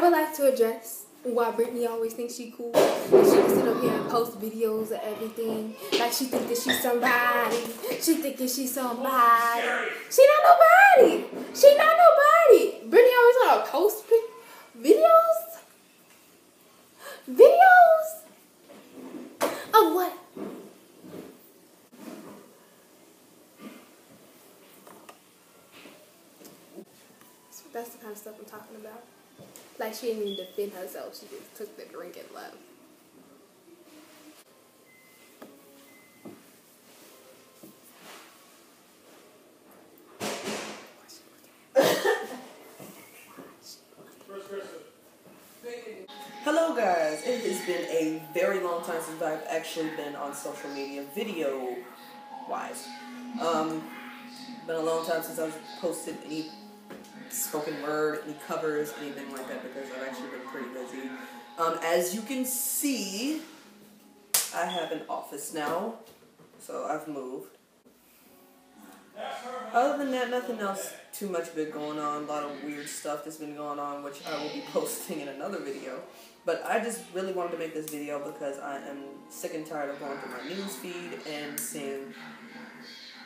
would like to address why Brittany always thinks she cool. And she can sit up here and post videos of everything. Like she think that she's somebody. She thinking she's somebody. She not nobody. She not nobody. Brittany always want to post videos. Videos of what? That's the kind of stuff I'm talking about. Like, she didn't even defend herself. She just took the drink and left. Hello guys, it has been a very long time since I've actually been on social media video-wise. Been a long time since I've posted any spoken word, any covers, anything like that, because I've actually been pretty busy. As you can see, I have an office now, so I've moved. Other than that, nothing else too much big going on. A lot of weird stuff that's been going on, which I will be posting in another video. But I just really wanted to make this video because I am sick and tired of going through my news feed and seeing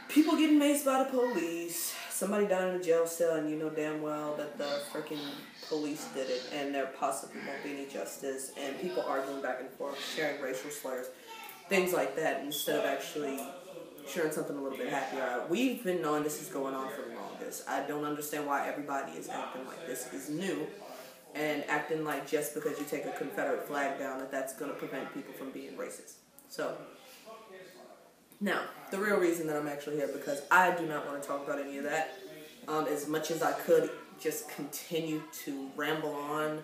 people getting maced by the police, somebody dying in a jail cell, and you know damn well that the freaking police did it, and there possibly won't be any justice, and people arguing back and forth, sharing racial slurs, things like that, instead of actually sharing something a little bit happier. We've been knowing this is going on for the longest. I don't understand why everybody is acting like this is new, and acting like just because you take a Confederate flag down that that's going to prevent people from being racist. So, now, the real reason that I'm actually here, because I do not want to talk about any of that. As much as I could just continue to ramble on,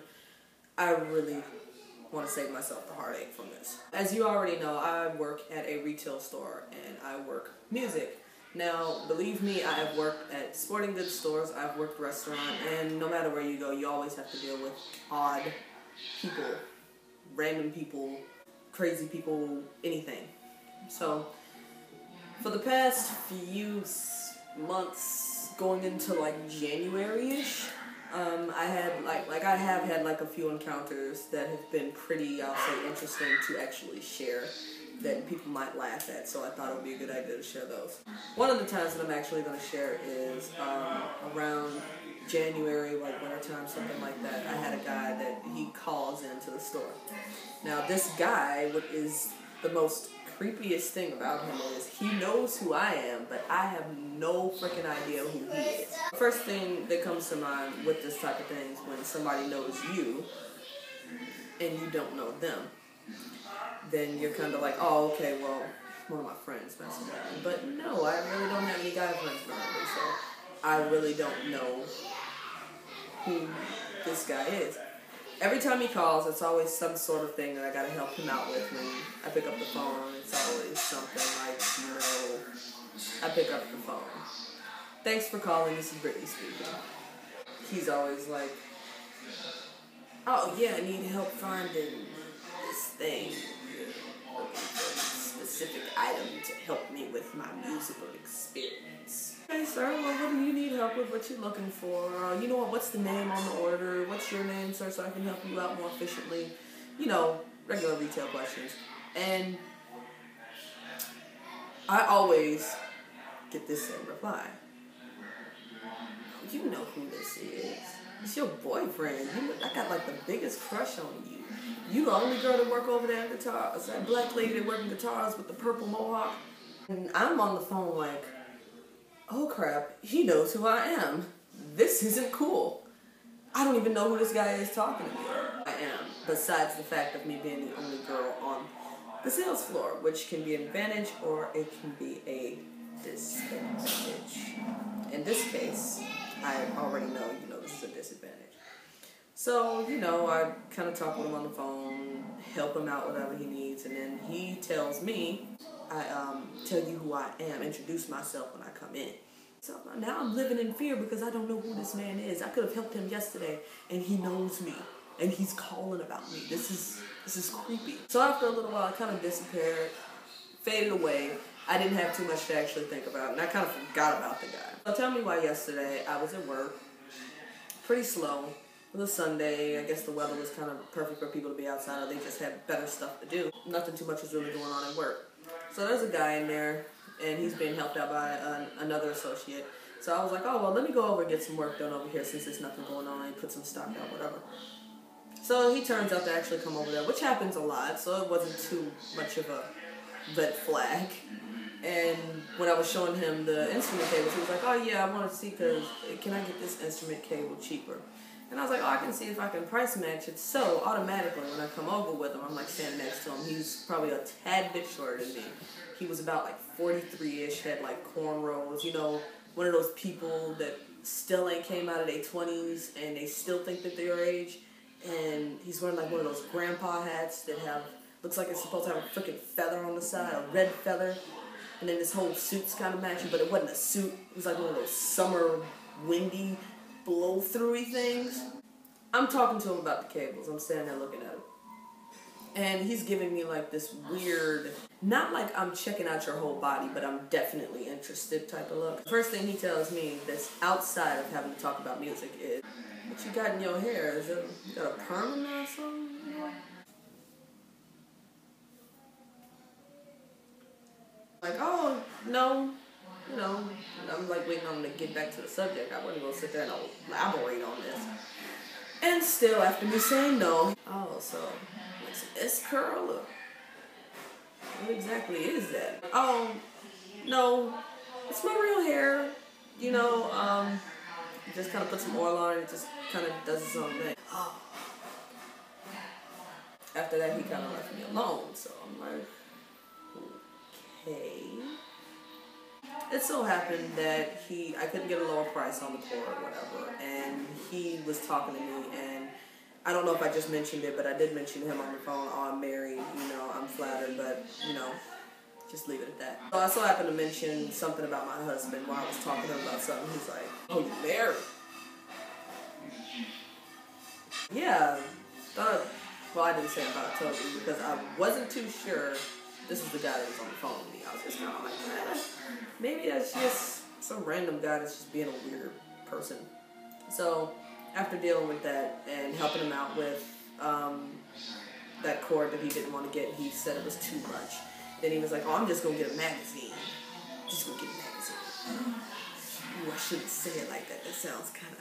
I really want to save myself the heartache from this. As you already know, I work at a retail store and I work music. Now, believe me, I have worked at sporting goods stores, I've worked restaurant, and no matter where you go, you always have to deal with odd people, random people, crazy people, anything. So, for the past few months, going into like January-ish, I have had like a few encounters that have been pretty, I'll say, interesting to actually share, that people might laugh at, so I thought it would be a good idea to share those. One of the times that I'm actually going to share is around January, like wintertime, something like that. I had a guy that he calls into the store. Now this guy, what is the most creepiest thing about him is he knows who I am, but I have no freaking idea who he is. The first thing that comes to mind with this type of thing is when somebody knows you and you don't know them. Then you're kind of like, oh, okay, well, one of my friends messed with me. But no, I really don't have any guy friends currently, so I really don't know who this guy is. Every time he calls, it's always some sort of thing that I gotta help him out with. When I pick up the phone, it's always something like, you know, I pick up the phone. Thanks for calling, this is Brittany speaking. He's always like, oh yeah, I need help finding this thing. Looking for a specific item to help me with my musical experience. Hey sir, well, what do you need help with? What you looking for? You know what? What's the name on the order? What's your name, sir, so I can help you out more efficiently? You know, regular retail questions. And I always get this same reply. You know who this is. It's your boyfriend. I got like the biggest crush on you. You the only girl that work over there in guitars. That black lady that working guitars with the purple mohawk. And I'm on the phone like, oh crap, he knows who I am. This isn't cool. I don't even know who this guy is talking to me. I am, besides the fact of me being the only girl on the sales floor, which can be an advantage or it can be a disadvantage. In this case, I already know, this is a disadvantage. So, I kind of talk with him on the phone, help him out whatever he needs, and then he tells me, I tell you who I am, introduce myself when I come in. So now I'm living in fear because I don't know who this man is. I could have helped him yesterday, and he knows me, and he's calling about me. This is creepy. So after a little while, I kind of disappeared, faded away. I didn't have too much to actually think about, and I kind of forgot about the guy. So tell me why yesterday I was at work, pretty slow, It was a Sunday. I guess the weather was kind of perfect for people to be outside, or they just had better stuff to do. Nothing too much was really going on at work. So there's a guy in there, and he's being helped out by another associate. So I was like, oh, well, let me go over and get some work done over here since there's nothing going on, and put some stock out, whatever. So he turns out to actually come over there, which happens a lot, so it wasn't too much of a red flag. And when I was showing him the instrument cables, he was like, oh yeah, I want to see, because can I get this instrument cable cheaper? And I was like, oh, I can see if I can price match it. So automatically when I come over with him, I'm like standing next to him. He's probably a tad bit shorter than me. He was about like 43-ish, had like cornrows, you know, one of those people that still ain't came out of their 20s and they still think that they're your age. And he's wearing like one of those grandpa hats that have, looks like it's supposed to have a freaking feather on the side, a red feather. And then this whole suit's kind of matching, but it wasn't a suit. It was like one of those summer windy blow-throughy things. I'm talking to him about the cables. I'm standing there looking at him. And he's giving me like this weird, not like I'm checking out your whole body, but I'm definitely interested type of look. First thing he tells me that's outside of having to talk about music is, what you got in your hair? Is it, you got a perm in there or something? Like, oh, no. You know, I'm like waiting on him to get back to the subject. I wasn't going to sit there and elaborate on this. And still, after me saying no, oh, so it's an S-curl or what exactly is that? Oh, no, it's my real hair. You know, just kind of put some oil on it. It just kind of does its own thing. Oh. After that, he kind of left me alone. So I'm like, okay. It so happened that I couldn't get a lower price on the cord or whatever, and he was talking to me, and I don't know if I just mentioned it, but I did mention to him on the phone, oh, I'm married, you know, I'm flattered, but, you know, just leave it at that. So I so happened to mention something about my husband while I was talking to him about something. He's like, oh, you married? Yeah, well, I didn't say I thought I told you, because I wasn't too sure this is the guy that was on the phone with me. I was just kind of like, maybe that's just some random guy that's just being a weird person. So after dealing with that and helping him out with that cord that he didn't want to get, he said it was too much. Then he was like, oh, I'm just going to get a magazine. Just going to get a magazine. Ooh, I shouldn't say it like that. That sounds kind of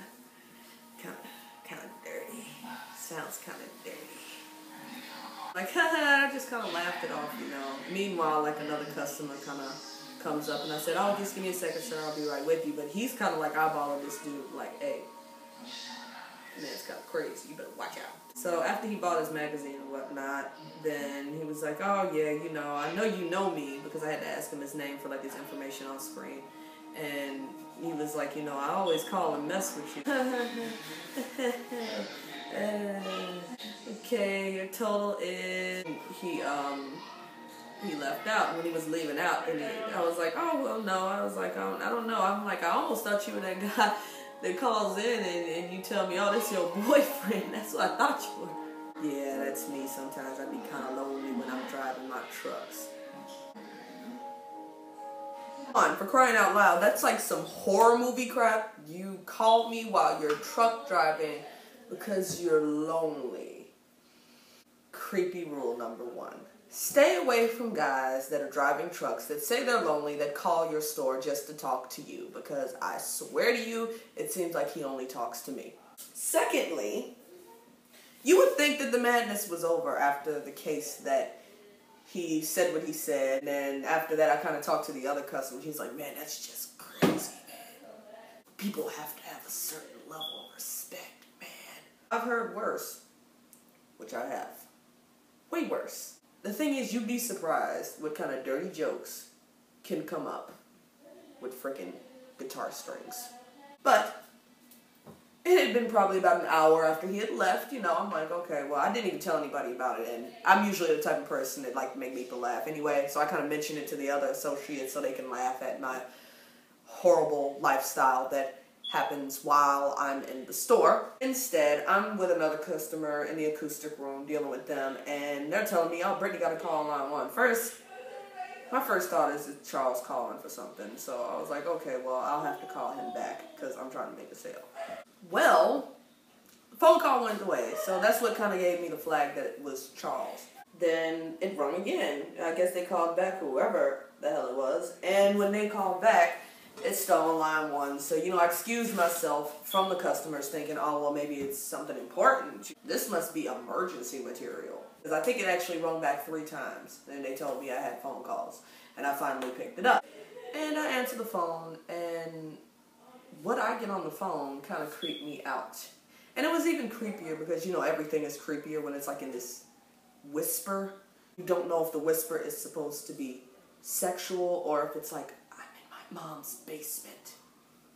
dirty. Sounds kind of dirty. Like, haha, I just kind of laughed it off, you know. Meanwhile, like, another customer kind of comes up, and I said, oh, just give me a second, sir, I'll be right with you. But he's kind of like eyeballing this dude, like, hey, man, it's kind of crazy, you better watch out. So after he bought his magazine and whatnot, then he was like, oh, yeah, you know, I know you know me, because I had to ask him his name for, like, his information on screen. And he was like, you know, I always call and mess with you. Okay, your total is, he left out. When he was leaving out, and I was like, oh, well, no. I was like, I don't know. I'm like, I almost thought you were that guy that calls in and you tell me, oh, this your boyfriend. That's what I thought you were. Yeah, that's me sometimes. I be kind of lonely when I'm driving my trucks. Come on, for crying out loud, that's like some horror movie crap. You called me while you're truck driving because you're lonely. Creepy rule number 1. Stay away from guys that are driving trucks that say they're lonely, that call your store just to talk to you, because I swear to you, it seems like he only talks to me. Secondly, you would think that the madness was over after the case that he said what he said, and then after that I kind of talked to the other customer. He's like, man, that's just crazy, man. People have to have a certain level of respect, man. I've heard worse, which I have. Way worse. The thing is, you'd be surprised what kind of dirty jokes can come up with frickin' guitar strings. But it had been probably about an hour after he had left, you know. I'm like, okay, well, I didn't even tell anybody about it, and I'm usually the type of person that like to make people laugh anyway, so I kind of mentioned it to the other associates so they can laugh at my horrible lifestyle that happens while I'm in the store. Instead, I'm with another customer in the acoustic room dealing with them, and they're telling me, oh, Brittany got to call 911. My first thought is that Charles calling for something, so I was like, okay, well, I'll have to call him back because I'm trying to make a sale. Well, Phone call went away, so that's what kind of gave me the flag that it was Charles. Then it rung again. I guess they called back, whoever the hell it was. And when they called back, it's still on line one. So, I excused myself from the customers thinking, oh, well, maybe it's something important. This must be emergency material. Because I think it actually rung back 3 times. And they told me I had phone calls. And I finally picked it up. And I answered the phone, and what I get on the phone kind of creeped me out. And it was even creepier because, everything is creepier when it's like in this whisper. You don't know if the whisper is supposed to be sexual or if it's like, I'm in my mom's basement.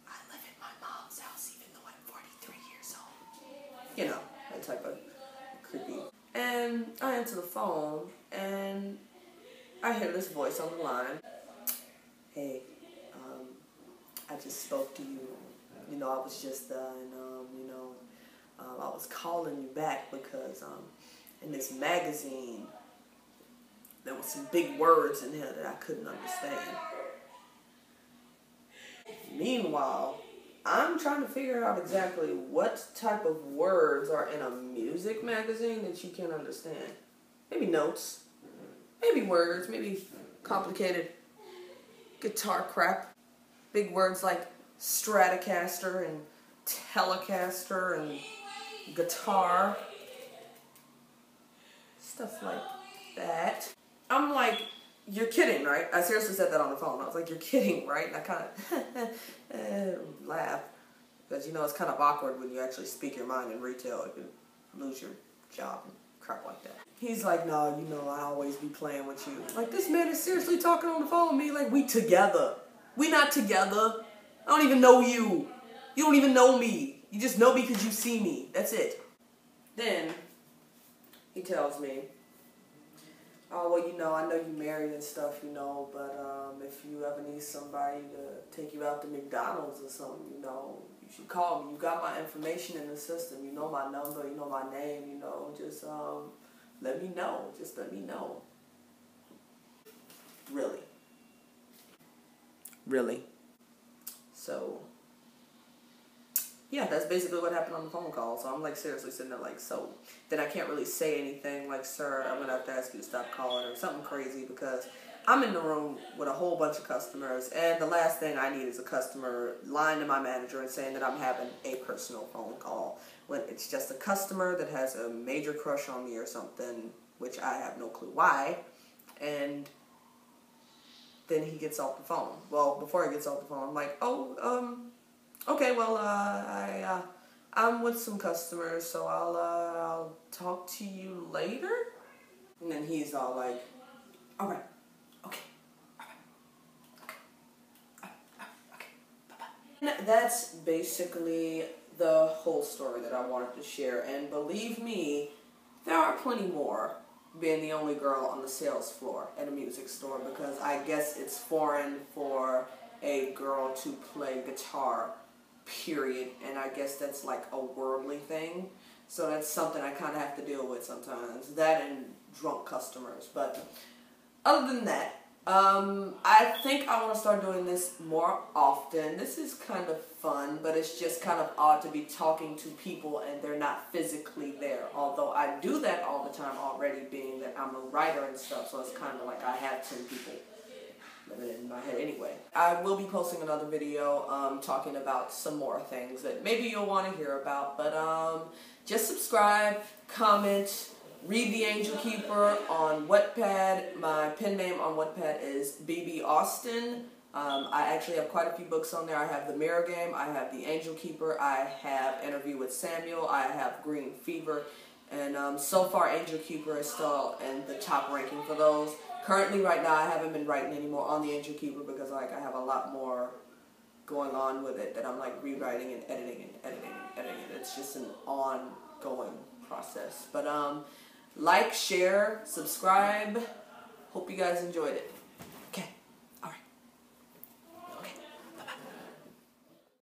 I live in my mom's house even though I'm 43 years old. That type of creepy. And I answer the phone and I hear this voice on the line. Hey, I just spoke to you. I was just, I was calling you back because, in this magazine, there were some big words in here that I couldn't understand. Meanwhile, I'm trying to figure out exactly what type of words are in a music magazine that you can't understand. Maybe notes, maybe words, maybe complicated guitar crap. Big words like Stratocaster and Telecaster and guitar. Stuff like that. I'm like, you're kidding, right? I seriously said that on the phone. I was like, you're kidding, right? And I kind of laugh. Because, it's kind of awkward when you actually speak your mind in retail. You can lose your job and crap like that. He's like, no, I always be playing with you. Like, this man is seriously talking on the phone with me like we together. We not together. I don't even know you. You don't even know me. You just know me because you see me. That's it. Then he tells me, oh, well, I know you married and stuff, but if you ever need somebody to take you out to McDonald's or something, you should call me. You got my information in the system. You know my number. You know my name. Just let me know. Just let me know. Really? Really? So, yeah, that's basically what happened on the phone call. So I'm like seriously sitting there like, so then I can't really say anything like, sir, I'm going to have to ask you to stop calling or something crazy because I'm in the room with a whole bunch of customers and the last thing I need is a customer lying to my manager and saying that I'm having a personal phone call when it's just a customer that has a major crush on me or something, which I have no clue why. And then he gets off the phone. Well, before he gets off the phone, I'm like, okay, well, I'm with some customers, so I'll talk to you later. And then he's all like, all right, okay, all right, okay, bye-bye. And that's basically the whole story that I wanted to share. And believe me, there are plenty more. Being the only girl on the sales floor at a music store because I guess it's foreign for a girl to play guitar, period, and I guess that's like a worldly thing, so that's something I kind of have to deal with sometimes, that and drunk customers. But other than that, I think I want to start doing this more often. This is kind of fun, but it's just kind of odd to be talking to people and they're not physically there. Although I do that all the time already, being that I'm a writer and stuff, so it's kind of like I have 10 people living in my head anyway. I will be posting another video talking about some more things that maybe you'll want to hear about, but just subscribe, comment, read The Angel Keeper on Wattpad. My pen name on Wattpad is BB Austin. I actually have quite a few books on there. I have The Mirror Game, I have The Angel Keeper, I have Interview with Samuel, I have Green Fever, and so far Angel Keeper is still in the top ranking for those. Currently, right now, I haven't been writing anymore on The Angel Keeper because I have a lot more going on with it that I'm like rewriting and editing and editing and editing. It's just an ongoing process. But like, share, subscribe. Hope you guys enjoyed it.